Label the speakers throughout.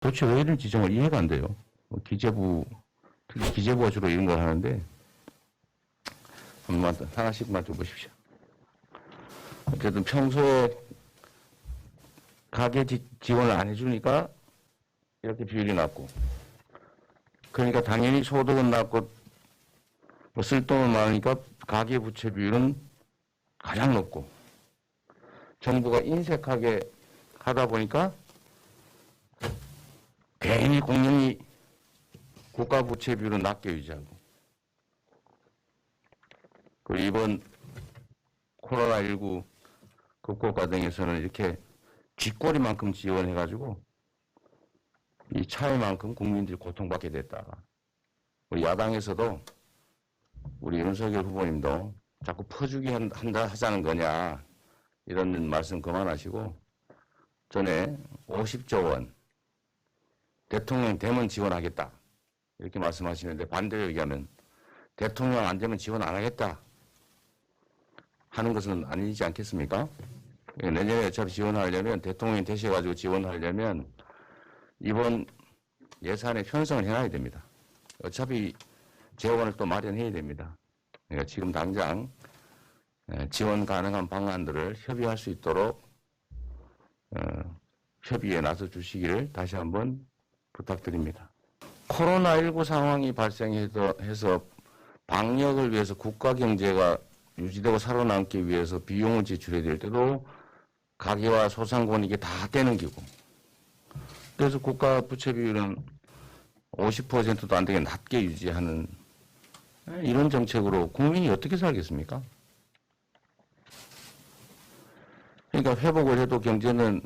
Speaker 1: 도대체 왜 이런지 정말 이해가 안 돼요. 기재부, 특히 기재부가 주로 이런 걸 하는데, 한번 하나씩만 좀 보십시오. 어쨌든 평소에 가계 지원을 안 해주니까 이렇게 비율이 낮고, 그러니까 당연히 소득은 낮고, 뭐 쓸 돈은 많으니까 가계 부채 비율은 가장 높고, 정부가 인색하게 하다 보니까 괜히 공연히 국가 부채 비율은 낮게 유지하고, 그리고 이번 코로나19 극복 과정에서는 이렇게 쥐꼬리만큼 지원해가지고 이 차이만큼 국민들이 고통받게 됐다. 우리 야당에서도 우리 윤석열 후보님도 자꾸 퍼주기 하자는 거냐 이런 말씀 그만하시고 전에 50조 원 대통령 되면 지원하겠다 이렇게 말씀하시는데 반대로 얘기하면 대통령 안 되면 지원 안 하겠다 하는 것은 아니지 않겠습니까? 내년에 어차피 지원하려면 대통령이 되셔가지고 지원하려면 이번 예산에 편성을 해놔야 됩니다. 어차피 재원을 또 마련해야 됩니다. 그러니까 지금 당장 지원 가능한 방안들을 협의할 수 있도록 협의에 나서 주시기를 다시 한번 부탁드립니다. 코로나19 상황이 발생해서 방역을 위해서 국가 경제가 유지되고 살아남기 위해서 비용을 지출해야 될 때도 가계와 소상공인 이게 다 떼는 기고. 그래서 국가 부채 비율은 50%도 안 되게 낮게 유지하는 이런 정책으로 국민이 어떻게 살겠습니까? 그러니까 회복을 해도 경제는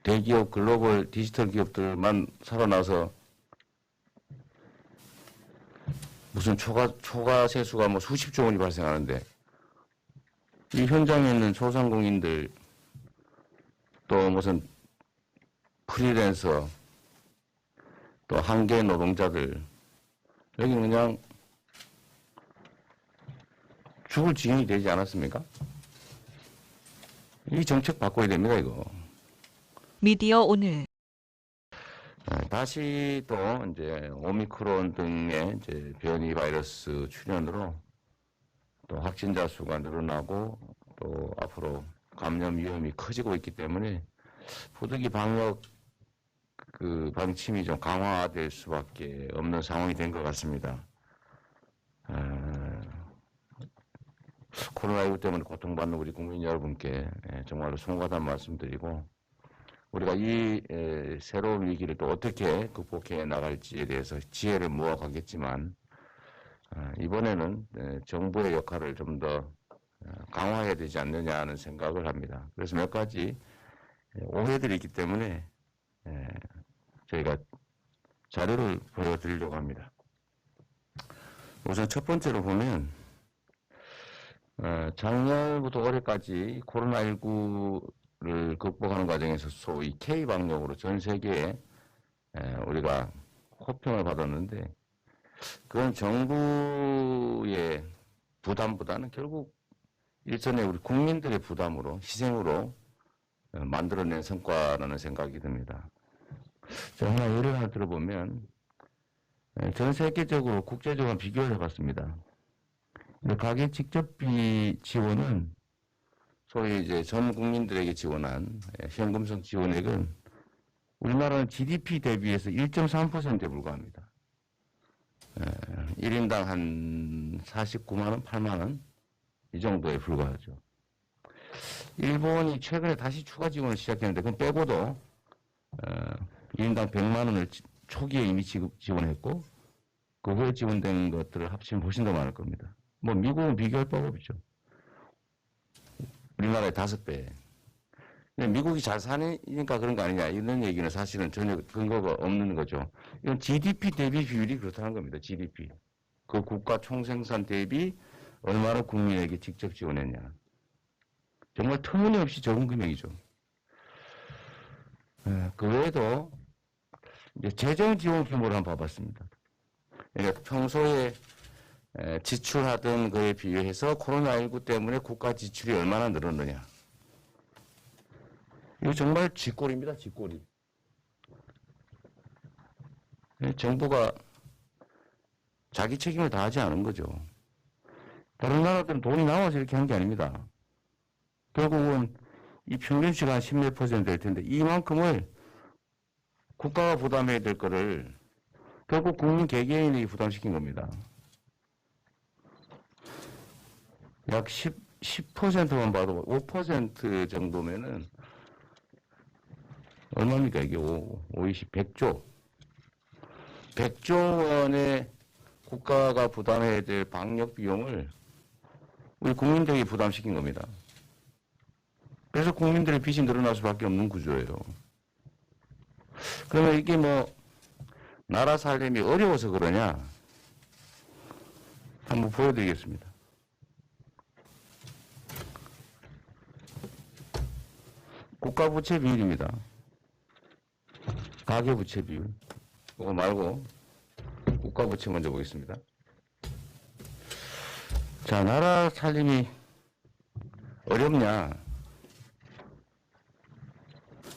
Speaker 1: 대기업, 글로벌 디지털 기업들만 살아나서 무슨 초과 세수가 뭐 수십조 원이 발생하는데 이 현장에 있는 소상공인들 또 무슨 프리랜서 또 한계 노동자들 여기 그냥 죽을 지경이 되지 않았습니까? 이 정책 바꿔야 됩니다, 이거.
Speaker 2: 미디어 오늘
Speaker 1: 다시 또 이제 오미크론 등의 이제 변이 바이러스 출현으로 또 확진자 수가 늘어나고 또 앞으로 감염 위험이 커지고 있기 때문에 부득이 방역 방침이 좀 강화될 수밖에 없는 상황이 된 것 같습니다. 코로나19 때문에 고통받는 우리 국민 여러분께 정말로 송구하다는 말씀드리고 우리가 이 새로운 위기를 또 어떻게 극복해 나갈지에 대해서 지혜를 모아가겠지만 이번에는 정부의 역할을 좀 더 강화해야 되지 않느냐 하는 생각을 합니다. 그래서 몇 가지 오해들이 있기 때문에 저희가 자료를 보여드리려고 합니다. 우선 첫 번째로 보면 작년부터 올해까지 코로나19를 극복하는 과정에서 소위 K방역으로 전 세계에 우리가 호평을 받았는데 그건 정부의 부담보다는 결국 일선의 우리 국민들의 부담으로 희생으로 만들어낸 성과라는 생각이 듭니다. 자, 하나 예를 하나 들어보면 전 세계적으로 국제적으로 비교를 해봤습니다. 가계 직접비 지원은 소위 이제 전 국민들에게 지원한 현금성 지원액은 우리나라는 GDP 대비해서 1.3%에 불과합니다. 1인당 한 49만 원, 8만 원 이 정도에 불과하죠. 일본이 최근에 다시 추가 지원을 시작했는데 그건 빼고도 1인당 100만 원을 초기에 이미 지원했고 그 후에 지원된 것들을 합치면 훨씬 더 많을 겁니다. 뭐 미국은 비교할 바가 없죠. 우리나라의 5배. 미국이 잘 사니까 그런 거 아니냐 이런 얘기는 사실은 전혀 근거가 없는 거죠. 이건 GDP 대비 비율이 그렇다는 겁니다. GDP. 그 국가 총생산 대비 얼마나 국민에게 직접 지원했냐. 정말 터무니없이 적은 금액이죠. 그 외에도 이제 재정 지원 규모를 한번 봐봤습니다. 그러니까 평소에 지출하던 거에 비교해서 코로나19 때문에 국가 지출이 얼마나 늘었느냐. 이거 정말 쥐꼬리입니다, 쥐꼬리. 정부가 자기 책임을 다하지 않은 거죠. 다른 나라들은 돈이 나와서 이렇게 한 게 아닙니다. 결국은 이 평균치가 한 10몇 % 될 텐데 이만큼을 국가가 부담해야 될 거를 결국 국민 개개인이 부담시킨 겁니다. 약 10%만 봐도 5% 정도면은 얼마입니까? 이게 520, 100조. 100조 원의 국가가 부담해야 될 방역 비용을 우리 국민들이 부담시킨 겁니다. 그래서 국민들의 빚이 늘어날 수밖에 없는 구조예요. 그러면 이게 뭐 나라 살림이 어려워서 그러냐? 한번 보여드리겠습니다. 국가부채 비율입니다. 가계부채 비율. 그거 말고 국가부채 먼저 보겠습니다. 자, 나라 살림이 어렵냐?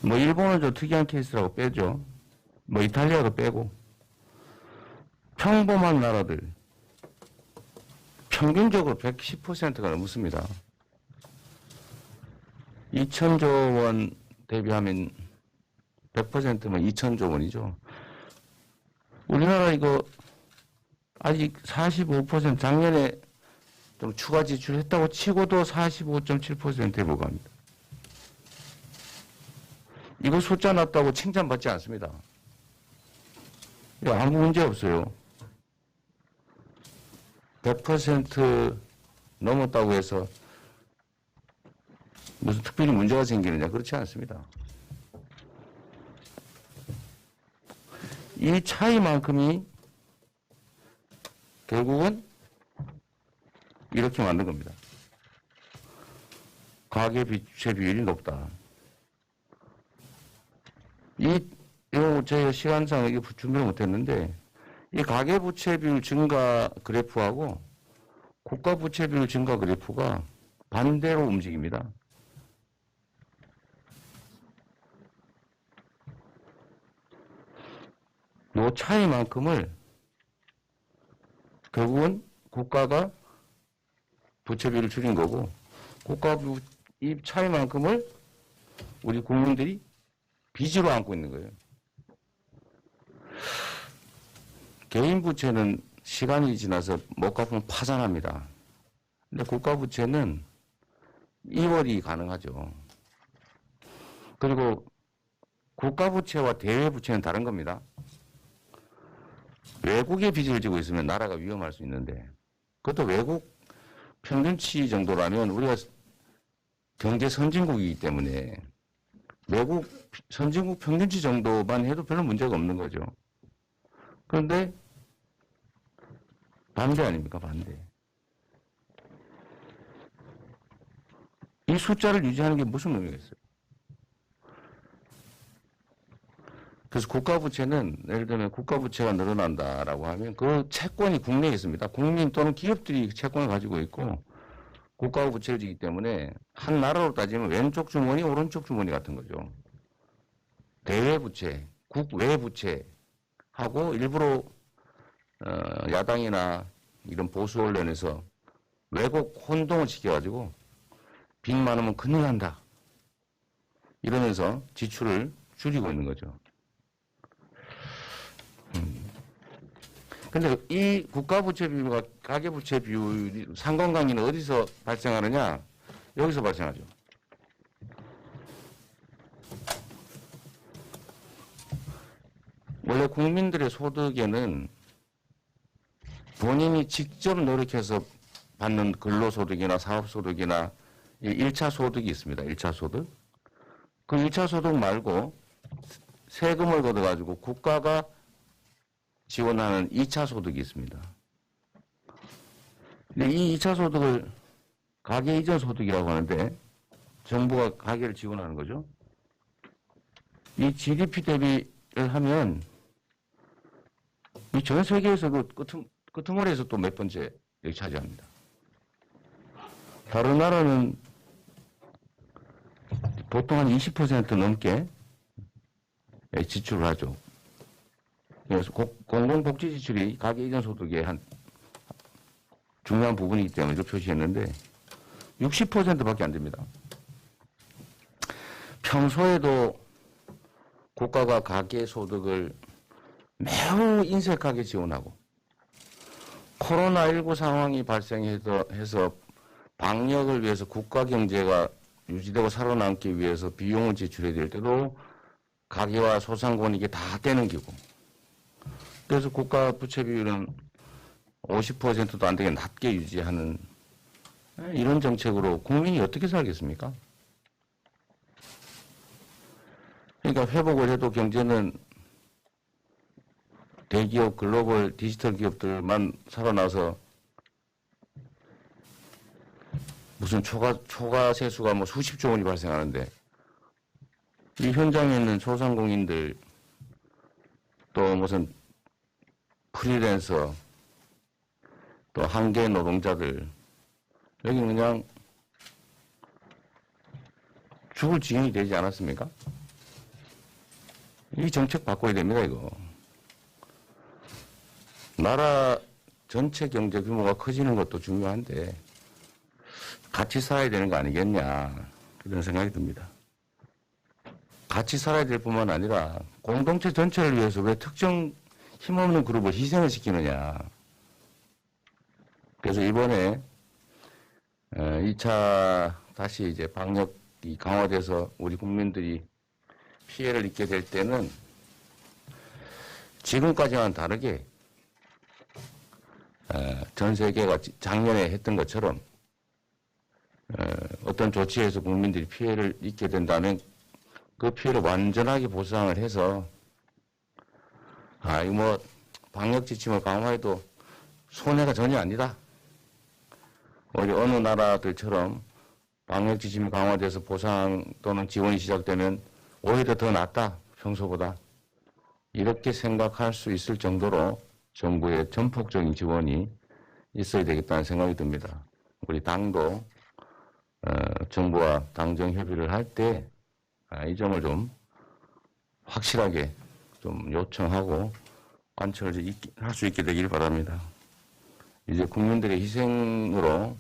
Speaker 1: 뭐 일본은 좀 특이한 케이스라고 빼죠. 뭐 이탈리아도 빼고 평범한 나라들 평균적으로 110%가 넘습니다. 2천조 원 대비하면 100%면 2천조 원이죠. 우리나라 이거 아직 45% 작년에 좀 추가 지출했다고 치고도 45.7%에 불과합니다. 이거 숫자 낮다고 칭찬받지 않습니다. 아무 문제 없어요. 100% 넘었다고 해서 무슨 특별히 문제가 생기느냐? 그렇지 않습니다. 이 차이만큼이 결국은 이렇게 만든 겁니다. 가계부채 비율이 높다. 이거 저희가 시간상 이게 준비를 못했는데 이 가계부채 비율 증가 그래프하고 국가부채 비율 증가 그래프가 반대로 움직입니다. 이 차이만큼을 결국은 국가가 부채비를 줄인 거고 이 차이만큼을 우리 국민들이 빚으로 안고 있는 거예요. 개인 부채는 시간이 지나서 못 갚으면 파산합니다. 근데 국가 부채는 이월이 가능하죠. 그리고 국가 부채와 대외 부채는 다른 겁니다. 외국에 빚을 지고 있으면 나라가 위험할 수 있는데 그것도 외국 평균치 정도라면 우리가 경제 선진국이기 때문에 외국 선진국 평균치 정도만 해도 별로 문제가 없는 거죠. 그런데 반대 아닙니까? 반대. 이 숫자를 유지하는 게 무슨 의미가 있어요? 그래서 국가부채는 예를 들면 국가부채가 늘어난다라고 하면 그 채권이 국내에 있습니다. 국민 또는 기업들이 채권을 가지고 있고 국가부채를 지기 때문에 한 나라로 따지면 왼쪽 주머니 오른쪽 주머니 같은 거죠. 대외부채, 국외부채하고 일부러 야당이나 이런 보수 언론에서 왜곡 혼동을 시켜가지고 빚 많으면 큰일 난다 이러면서 지출을 줄이고 있는 거죠. 근데 이 국가부채 비율과 가계부채 비율 상관관계는 어디서 발생하느냐? 여기서 발생하죠. 원래 국민들의 소득에는 본인이 직접 노력해서 받는 근로소득이나 사업소득이나 1차 소득이 있습니다. 1차 소득. 그 1차 소득 말고 세금을 걷어가지고 국가가 지원하는 2차 소득이 있습니다. 근데 이 2차 소득을 가계 이전 소득이라고 하는데 정부가 가계를 지원하는 거죠. 이 GDP 대비를 하면 이 전 세계에서 그 끄트머리에서 또 몇 번째 여기 차지합니다. 다른 나라는 보통 한 20% 넘게 지출을 하죠. 그래서 공공복지 지출이 가계 이전 소득의 한 중요한 부분이기 때문에 이걸 표시했는데 60%밖에 안 됩니다. 평소에도 국가가 가계 소득을 매우 인색하게 지원하고 코로나19 상황이 발생해서 방역을 위해서 국가 경제가 유지되고 살아남기 위해서 비용을 지출해야 될 때도 가계와 소상공인에게 다 떼는 기고 그래서 국가 부채 비율은 50%도 안 되게 낮게 유지하는 이런 정책으로 국민이 어떻게 살겠습니까? 그러니까 회복을 해도 경제는 대기업, 글로벌 디지털 기업들만 살아나서 무슨 초과 세수가 뭐 수십조 원이 발생하는데 이 현장에 있는 소상공인들 또 무슨 프리랜서 또 한계 노동자들 여기는 그냥 죽을 지경이 되지 않았습니까? 이 정책 바꿔야 됩니다, 이거. 나라 전체 경제 규모가 커지는 것도 중요한데 같이 살아야 되는 거 아니겠냐 그런 생각이 듭니다. 같이 살아야 될 뿐만 아니라 공동체 전체를 위해서 왜 특정 힘없는 그룹을 희생을 시키느냐. 그래서 이번에 2차 다시 이제 방역이 강화돼서 우리 국민들이 피해를 입게 될 때는 지금까지와는 다르게 전 세계가 작년에 했던 것처럼 어떤 조치에서 국민들이 피해를 입게 된다면 그 피해를 완전하게 보상을 해서 이거 뭐 방역 지침을 강화해도 손해가 전혀 아니다. 우리 어느 나라들처럼 방역 지침이 강화돼서 보상 또는 지원이 시작되면 오히려 더 낫다. 평소보다. 이렇게 생각할 수 있을 정도로 정부의 전폭적인 지원이 있어야 되겠다는 생각이 듭니다. 우리 당도 정부와 당정 협의를 할 때 이 점을 좀 확실하게 좀 요청하고 관철을 할 수 있게 되기를 바랍니다. 이제 국민들의 희생으로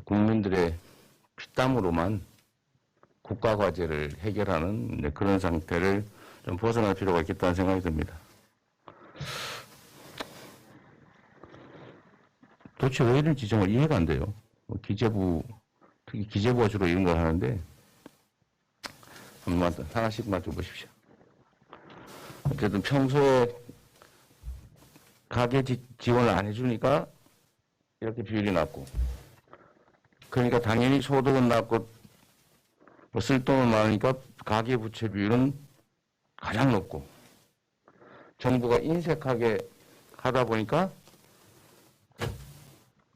Speaker 1: 국민들의 피땀으로만 국가 과제를 해결하는 그런 상태를 좀 벗어날 필요가 있겠다는 생각이 듭니다. 도대체 왜 이런 지정을 이해가 안 돼요? 기재부, 특히 기재부가 주로 이런 걸 하는데 한번 하나씩만 좀 보십시오. 어쨌든 평소에 가계 지원을 안 해주니까 이렇게 비율이 낮고 그러니까 당연히 소득은 낮고 뭐 쓸 돈은 많으니까 가계 부채 비율은 가장 높고 정부가 인색하게 하다 보니까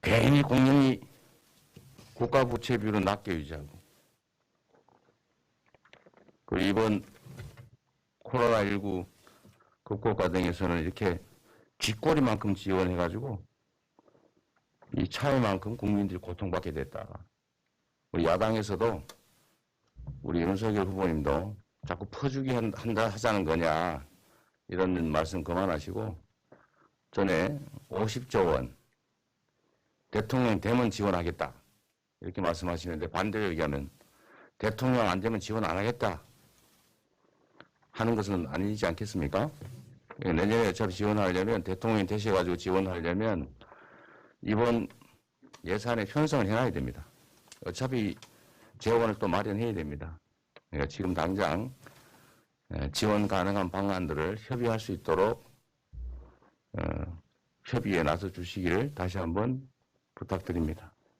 Speaker 1: 괜히 공연히 국가 부채 비율은 낮게 유지하고 그리고 이번 코로나19 극복 과정에서는 이렇게 쥐꼬리만큼 지원해가지고 이 차이만큼 국민들이 고통받게 됐다. 우리 야당에서도 우리 윤석열 후보님도 자꾸 퍼주기 하자는 거냐 이런 말씀 그만하시고 전에 50조 원 대통령 되면 지원하겠다 이렇게 말씀하시는데 반대로 얘기하면 대통령 안 되면 지원 안 하겠다 하는 것은 아니지 않겠습니까? 내년에 어차피 지원하려면 대통령이 되셔가지고 지원하려면 이번 예산에 편성을 해놔야 됩니다. 어차피 재원을 또 마련해야 됩니다. 그러니까 지금 당장 지원 가능한 방안들을 협의할 수 있도록 협의에 나서 주시기를 다시 한번 부탁드립니다.